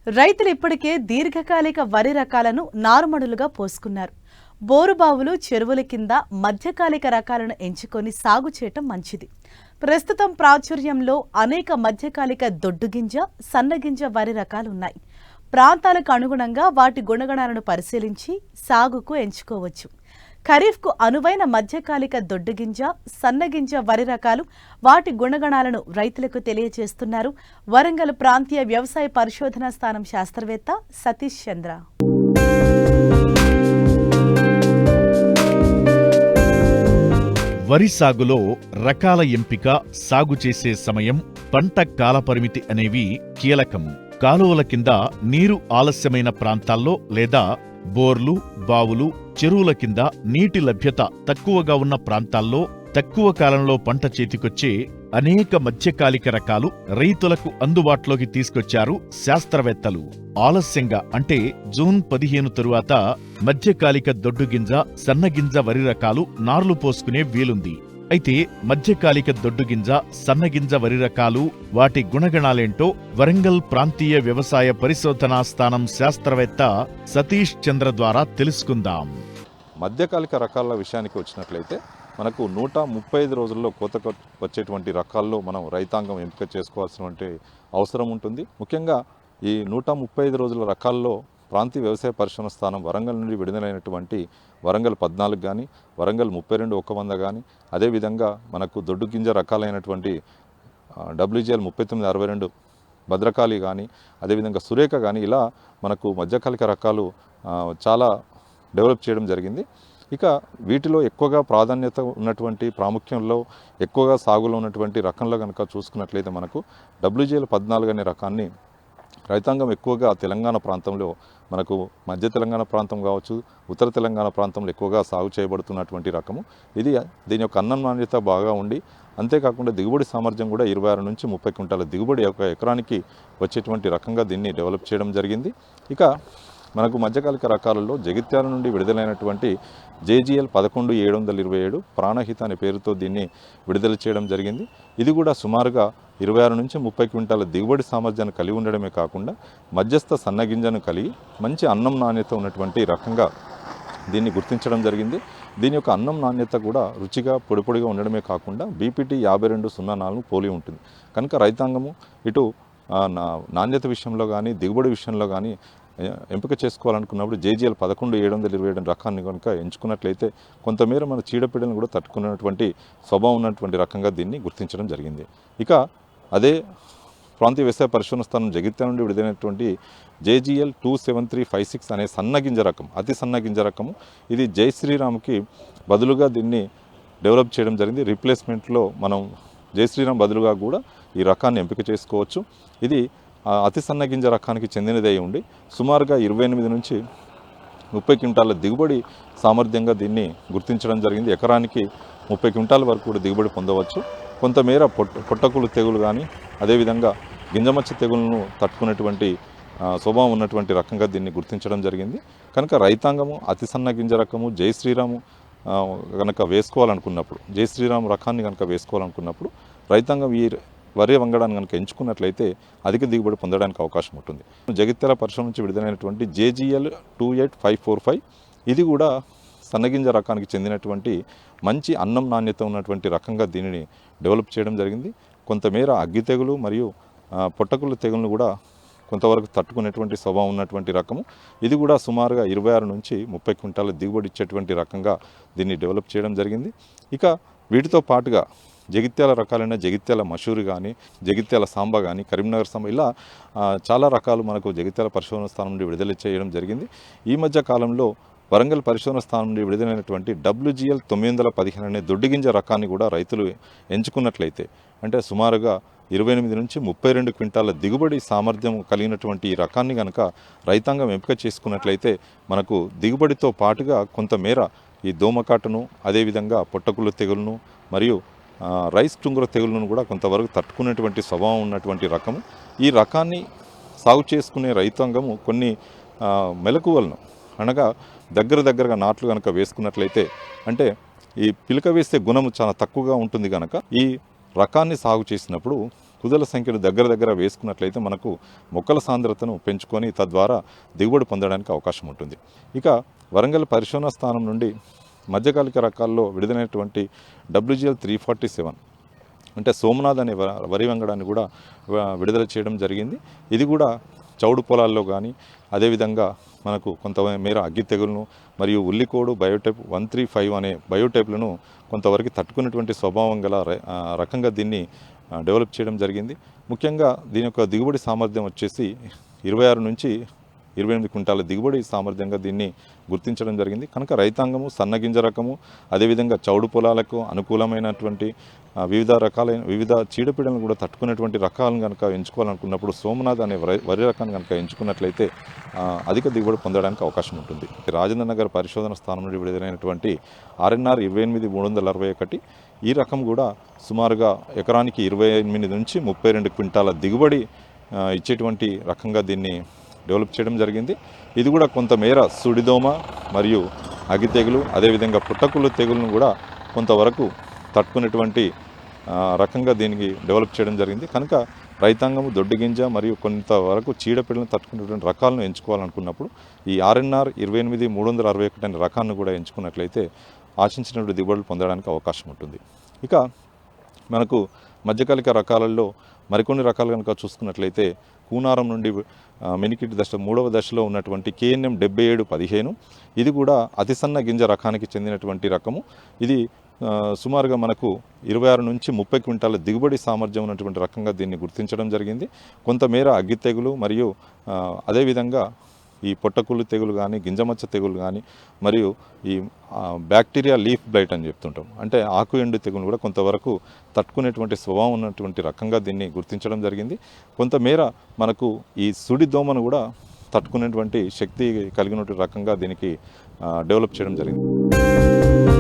రైతులు ఇప్పటికే దీర్ఘకాలిక వరి రకాలను నారుమడులుగా పోసుకున్నారు. బోరుబావులు, చెరువుల కింద మధ్యకాలిక రకాలను ఎంచుకొని సాగు చేయటం మంచిది. ప్రస్తుతం ప్రాచుర్యంలో అనేక మధ్యకాలిక దొడ్డుగింజ, సన్నగింజ వరి రకాలున్నాయి. ప్రాంతాలకు అనుగుణంగా వాటి గుణగణాలను పరిశీలించి సాగుకు ఎంచుకోవచ్చు. ఖరీఫ్కు అనువైన మధ్యకాలిక దొడ్డుగింజ, సన్నగింజ వరి రకాలు, వాటి గుణగణాలను రైతులకు తెలియజేస్తున్నారు వరంగల్ ప్రాంతీయ వ్యవసాయ పరిశోధనా స్థానం శాస్త్రవేత్త సతీష్ చంద్ర. వరి సాగులో రకాల ఎంపిక, సాగు చేసే సమయం, పంట కాలపరిమితి అనేవి కీలకం. కాలువల కింద నీరు ఆలస్యమైన ప్రాంతాల్లో లేదా బోర్లు, బావులు, చెరువుల కింద నీటి లభ్యత తక్కువగా ఉన్న ప్రాంతాల్లో తక్కువ కాలంలో పంట చేతికొచ్చే అనేక మధ్యకాలిక రకాలు రైతులకు అందుబాటులోకి తీసుకొచ్చారు శాస్త్రవేత్తలు. ఆలస్యంగా అంటే జూన్ 15 తరువాత మధ్యకాలిక దొడ్డుగింజ, సన్నగింజ వరి రకాలు నార్లు పోసుకునే వీలుంది. అయితే మధ్యకాలిక దొడ్డుగింజ, సన్నగింజ వరి రకాలు, వాటి గుణగణాలేంటో వరంగల్ ప్రాంతీయ వ్యవసాయ పరిశోధనా స్థానం శాస్త్రవేత్త సతీష్ చంద్ర ద్వారా తెలుసుకుందాం. మధ్యకాలిక రకాల విషయానికి వచ్చినట్లయితే మనకు 135 రోజుల్లో కోతకు వచ్చేటువంటి రకాల్లో మనం రైతాంగం ఎంపిక చేసుకోవాల్సినటువంటి అవసరం ఉంటుంది. ముఖ్యంగా ఈ 135 రోజుల రకాల్లో ప్రాంతీయ వ్యవసాయ పరిశోధన స్థానం వరంగల్ నుండి విడుదలైనటువంటి వరంగల్ 14 కానీ, వరంగల్ 32-100 కానీ, అదేవిధంగా మనకు దొడ్డు గింజ రకాలైనటువంటి WGL 3962 భద్రకాళి కానీ, అదేవిధంగా సురేఖ కానీ, ఇలా మనకు మధ్యకాలిక రకాలు చాలా డెవలప్ చేయడం జరిగింది. ఇక వీటిలో ఎక్కువగా ప్రాధాన్యత ఉన్నటువంటి, ప్రాముఖ్యంలో ఎక్కువగా సాగులో ఉన్నటువంటి రకంలో కనుక చూసుకున్నట్లయితే మనకు WGL 14 అనే రకాన్ని రైతాంగం ఎక్కువగా తెలంగాణ ప్రాంతంలో, మనకు మధ్య తెలంగాణ ప్రాంతం కావచ్చు, ఉత్తర తెలంగాణ ప్రాంతంలో ఎక్కువగా సాగు చేయబడుతున్నటువంటి రకము. దీని యొక్క అన్నం నాణ్యత బాగా ఉండి, అంతేకాకుండా దిగుబడి సామర్థ్యం కూడా 26 నుంచి 30 క్వింటాల దిగుబడి ఒక ఎకరానికి వచ్చేటువంటి రకంగా దీన్ని డెవలప్ చేయడం జరిగింది. ఇక మనకు మధ్యకాలిక రకాలలో జగిత్యాల నుండి విడుదలైనటువంటి JGL 11727 ప్రాణహిత అనే పేరుతో దీన్ని విడుదల చేయడం జరిగింది. ఇది కూడా సుమారుగా 26 నుంచి 30 క్వింటాల దిగుబడి సామర్థ్యాన్ని కలిగి ఉండడమే కాకుండా మధ్యస్థ సన్నగింజను కలిగి మంచి అన్నం నాణ్యత ఉన్నటువంటి రకంగా దీన్ని గుర్తించడం జరిగింది. దీని యొక్క అన్నం నాణ్యత కూడా రుచిగా పొడిపొడిగా ఉండడమే కాకుండా BPT 5204 పోలి ఉంటుంది. కనుక రైతాంగము ఇటు నాణ్యత విషయంలో కానీ, దిగుబడి విషయంలో కానీ ఎంపిక చేసుకోవాలనుకున్నప్పుడు JGL 11727 రకాన్ని కనుక ఎంచుకున్నట్లయితే కొంతమేర మన చీడపీడలను కూడా తట్టుకున్నటువంటి స్వభావం ఉన్నటువంటి రకంగా దీన్ని గుర్తించడం జరిగింది. ఇక అదే ప్రాంతీయ వ్యవసాయ పరిశోధన స్థానం జగిత్యాల నుండి విడుదలైనటువంటి JGL 27356 అనే సన్నగింజ రకం, అతి సన్నగింజ రకము. ఇది జై శ్రీరామ్కి బదులుగా దీన్ని డెవలప్ చేయడం జరిగింది. రీప్లేస్మెంట్లో మనం జై శ్రీరామ్ బదులుగా కూడా ఈ రకాన్ని ఎంపిక చేసుకోవచ్చు. ఇది అతి సన్నగింజ రకానికి చెందినదై ఉండి సుమారుగా 28 నుంచి 30 క్వింటాల దిగుబడి సామర్థ్యంగా దీన్ని గుర్తించడం జరిగింది. ఎకరానికి 30 క్వింటాల వరకు కూడా దిగుబడి పొందవచ్చు. కొంతమేర పొట్టకులు తెగులు కానీ, అదేవిధంగా గింజమచ్చ తెగులను తట్టుకునేటువంటి స్వభావం ఉన్నటువంటి రకంగా దీన్ని గుర్తించడం జరిగింది. కనుక రైతాంగము అతి సన్న గింజ రకము జై శ్రీరాము కనుక వేసుకోవాలనుకున్నప్పుడు, జై శ్రీరామ్ రకాన్ని కనుక వేసుకోవాలనుకున్నప్పుడు రైతాంగం ఈ వరి వంగడాన్ని కనుక ఎంచుకున్నట్లయితే అధిక దిగుబడి పొందడానికి అవకాశం ఉంటుంది. జగిత్యాల పరిశ్రమ నుంచి విడుదలైనటువంటి JGL 28545 ఇది కూడా సన్నగింజ రకానికి చెందినటువంటి మంచి అన్నం నాణ్యత ఉన్నటువంటి రకంగా దీనిని డెవలప్ చేయడం జరిగింది. కొంతమేర అగ్గి తెగులు మరియు పొట్టకుల తెగులను కూడా కొంతవరకు తట్టుకునేటువంటి స్వభావం ఉన్నటువంటి రకము. ఇది కూడా సుమారుగా 26 నుంచి 30 క్వింటాల దిగుబడి ఇచ్చేటువంటి రకంగా దీన్ని డెవలప్ చేయడం జరిగింది. ఇక వీటితో పాటుగా జగిత్యాల రకాలైన జగిత్యాల మషూరి కానీ, జగిత్యాల సాంబ కానీ, కరీంనగర్ సాంబ, ఇలా చాలా రకాలు మనకు జగిత్యాల పరిశోధన స్థానం నుండి విడుదల చేయడం జరిగింది. ఈ మధ్య కాలంలో వరంగల్ పరిశోధన స్థానం నుండి విడుదలైనటువంటి WGL 915 అనే దొడ్డిగింజ రకాన్ని కూడా రైతులు ఎంచుకున్నట్లయితే, అంటే సుమారుగా 28 నుంచి 32 క్వింటాల దిగుబడి సామర్థ్యం కలిగినటువంటి ఈ రకాన్ని కనుక రైతాంగం ఎంపిక చేసుకున్నట్లయితే మనకు దిగుబడితో పాటుగా కొంతమేర ఈ దోమకాటను, అదేవిధంగా పొట్టకుళ్ళు తెగులను మరియు రైస్ టుంగుర తెగులను కూడా కొంతవరకు తట్టుకునేటువంటి స్వభావం ఉన్నటువంటి రకము. ఈ రకాన్ని సాగు చేసుకునే రైతాంగము కొన్ని మెలకువలను, అనగా దగ్గరగా నాట్లు కనుక వేసుకున్నట్లయితే, అంటే ఈ పిలక వేసే గుణము చాలా తక్కువగా ఉంటుంది కనుక ఈ రకాన్ని సాగు చేసినప్పుడు కుదల సంఖ్యను దగ్గర వేసుకున్నట్లయితే మనకు మొక్కల సాంద్రతను పెంచుకొని తద్వారా దిగుబడి పొందడానికి అవకాశం ఉంటుంది. ఇక వరంగల్ పరిశోధనా స్థానం నుండి మధ్యకాలిక రకాల్లో విడుదలైనటువంటి WGL 347 అంటే సోమనాథ్ అనే వరి వంగడాన్ని కూడా విడుదల చేయడం జరిగింది. ఇది కూడా చౌడు పొలాల్లో కానీ అదేవిధంగా మనకు కొంతమేర అగ్గి తెగులను మరియు ఉల్లికోడు బయోటైప్ 135 అనే బయోటైప్లను కొంతవరకు తట్టుకున్నటువంటి స్వభావం గల రకంగా దీన్ని డెవలప్ చేయడం జరిగింది. ముఖ్యంగా దీని యొక్క దిగుబడి సామర్థ్యం వచ్చేసి 26 నుంచి 28 క్వింటాల దిగుబడి సామర్థ్యంగా దీన్ని గుర్తించడం జరిగింది. కనుక రైతాంగము సన్నగింజ రకము అదేవిధంగా చౌడు పొలాలకు అనుకూలమైనటువంటి వివిధ చీడపీడలను కూడా తట్టుకునేటువంటి రకాలను కనుక ఎంచుకోవాలనుకున్నప్పుడు సోమనాథ్ అనే వరి రకాన్ని కనుక ఎంచుకున్నట్లయితే అధిక దిగుబడి పొందడానికి అవకాశం ఉంటుంది. రాజేంద్ర నగర్ పరిశోధన స్థానం నుండి విడుదలైనటువంటి RNR 28361 ఈ రకం కూడా సుమారుగా ఎకరానికి 28 నుంచి 32 క్వింటాల దిగుబడి ఇచ్చేటువంటి రకంగా దీన్ని డెవలప్ చేయడం జరిగింది. ఇది కూడా కొంతమేర సుడిదోమ మరియు అగ్గి తెగులు అదేవిధంగా పుట్టకుళ్ళు తెగులను కూడా కొంతవరకు తట్టుకునేటువంటి రకంగా దీనికి డెవలప్ చేయడం జరిగింది. కనుక రైతాంగము దొడ్డి గింజ మరియు కొంతవరకు చీడపీడలను తట్టుకునేటువంటి రకాలను ఎంచుకోవాలనుకున్నప్పుడు ఈ RNR 28361 అనే రకాన్ని కూడా ఎంచుకున్నట్లయితే ఆశించినటువంటి దిగుబడులు పొందడానికి అవకాశం ఉంటుంది. ఇక మనకు మధ్యకాలిక రకాలలో మరికొన్ని రకాలు కనుక చూసుకున్నట్లయితే కూనారం నుండి మెనికిటి దశ 3వ దశలో ఉన్నటువంటి KNM 7715 ఇది కూడా అతి సన్న గింజ రకానికి చెందినటువంటి రకము. ఇది సుమారుగా మనకు 26 నుంచి 30 క్వింటాల దిగుబడి సామర్థ్యం ఉన్నటువంటి రకంగా దీన్ని గుర్తించడం జరిగింది. కొంతమేర అగ్గి తెగులు మరియు అదేవిధంగా ఈ పొట్టకుళ్ళు తెగులు కానీ గింజమచ్చ తెగులు కానీ మరియు ఈ బ్యాక్టీరియా లీఫ్ బ్లైట్ అని చెప్తుంటాం అంటే ఆకు ఎండు తెగులు కూడా కొంతవరకు తట్టుకునేటువంటి స్వభావం ఉన్నటువంటి రకంగా దీన్ని గుర్తించడం జరిగింది. కొంతమేర మనకు ఈ సుడి దోమను కూడా తట్టుకునేటువంటి శక్తి కలిగినటువంటి రకంగా దీనికి డెవలప్ చేయడం జరిగింది.